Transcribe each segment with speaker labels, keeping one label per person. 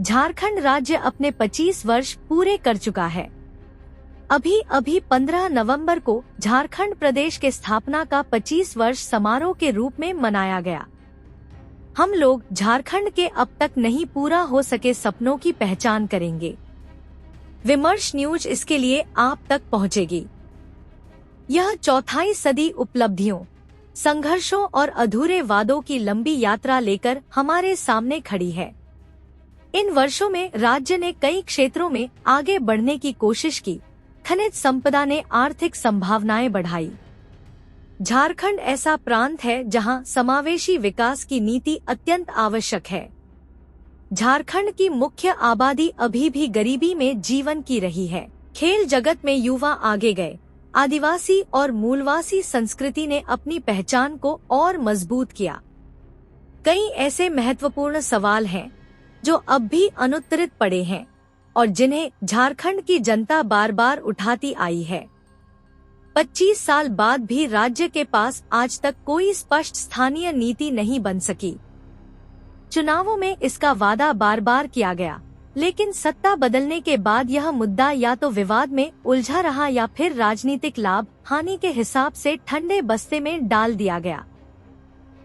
Speaker 1: झारखंड राज्य अपने 25 वर्ष पूरे कर चुका है। अभी 15 नवंबर को झारखंड प्रदेश के स्थापना का 25 वर्ष समारोह के रूप में मनाया गया। हम लोग झारखंड के अब तक नहीं पूरा हो सके सपनों की पहचान करेंगे। विमर्श न्यूज इसके लिए आप तक पहुंचेगी। यह चौथाई सदी उपलब्धियों, संघर्षों और अधूरे वादों की लंबी यात्रा लेकर हमारे सामने खड़ी है। इन वर्षों में राज्य ने कई क्षेत्रों में आगे बढ़ने की कोशिश की। खनिज संपदा ने आर्थिक संभावनाएं बढ़ाई। झारखंड ऐसा प्रांत है जहां समावेशी विकास की नीति अत्यंत आवश्यक है। झारखंड की मुख्य आबादी अभी भी गरीबी में जीवन की रही है। खेल जगत में युवा आगे गए। आदिवासी और मूलवासी संस्कृति ने अपनी पहचान को और मजबूत किया। कई ऐसे महत्वपूर्ण सवाल हैं जो अब भी अनुत्तरित पड़े हैं और जिन्हें झारखंड की जनता बार बार उठाती आई है। 25 साल बाद भी राज्य के पास आज तक कोई स्पष्ट स्थानीय नीति नहीं बन सकी। चुनावों में इसका वादा बार बार किया गया, लेकिन सत्ता बदलने के बाद यह मुद्दा या तो विवाद में उलझा रहा या फिर राजनीतिक लाभ हानि के हिसाब से ठंडे बस्ते में डाल दिया गया।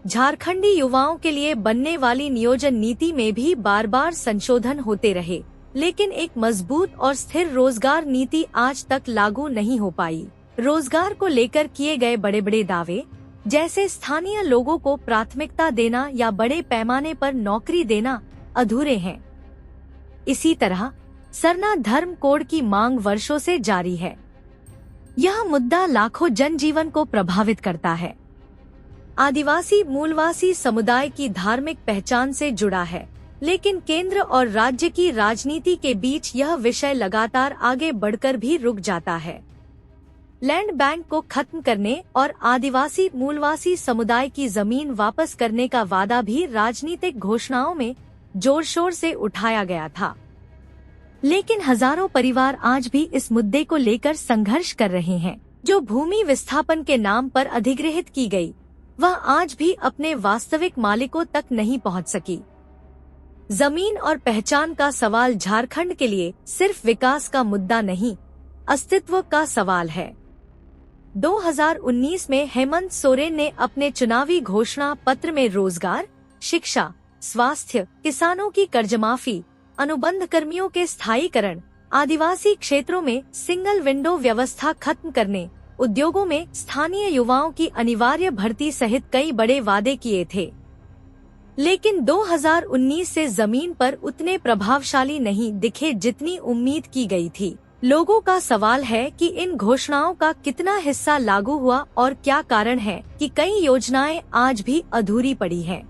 Speaker 1: झारखंडी युवाओं के लिए बनने वाली नियोजन नीति में भी बार बार संशोधन होते रहे, लेकिन एक मजबूत और स्थिर रोजगार नीति आज तक लागू नहीं हो पाई। रोजगार को लेकर किए गए बड़े बड़े दावे, जैसे स्थानीय लोगों को प्राथमिकता देना या बड़े पैमाने पर नौकरी देना, अधूरे हैं। इसी तरह सरना धर्म कोड की मांग वर्षों से जारी है। यह मुद्दा लाखों जनजीवन को प्रभावित करता है। आदिवासी मूलवासी समुदाय की धार्मिक पहचान से जुड़ा है, लेकिन केंद्र और राज्य की राजनीति के बीच यह विषय लगातार आगे बढ़कर भी रुक जाता है। लैंड बैंक को खत्म करने और आदिवासी मूलवासी समुदाय की जमीन वापस करने का वादा भी राजनीतिक घोषणाओं में जोर शोर से उठाया गया था, लेकिन हजारों परिवार आज भी इस मुद्दे को लेकर संघर्ष कर रहे हैं। जो भूमि विस्थापन के नाम पर अधिग्रहित की गई, वह आज भी अपने वास्तविक मालिकों तक नहीं पहुंच सकी। जमीन और पहचान का सवाल झारखंड के लिए सिर्फ विकास का मुद्दा नहीं, अस्तित्व का सवाल है। 2019 में हेमंत सोरेन ने अपने चुनावी घोषणा पत्र में रोजगार, शिक्षा, स्वास्थ्य, किसानों की कर्जमाफी, अनुबंध कर्मियों के स्थायीकरण, आदिवासी क्षेत्रों में सिंगल विंडो व्यवस्था खत्म करने, उद्योगों में स्थानीय युवाओं की अनिवार्य भर्ती सहित कई बड़े वादे किए थे। लेकिन 2019 से जमीन पर उतने प्रभावशाली नहीं दिखे जितनी उम्मीद की गई थी। लोगों का सवाल है कि इन घोषणाओं का कितना हिस्सा लागू हुआ और क्या कारण है कि कई योजनाएं आज भी अधूरी पड़ी हैं।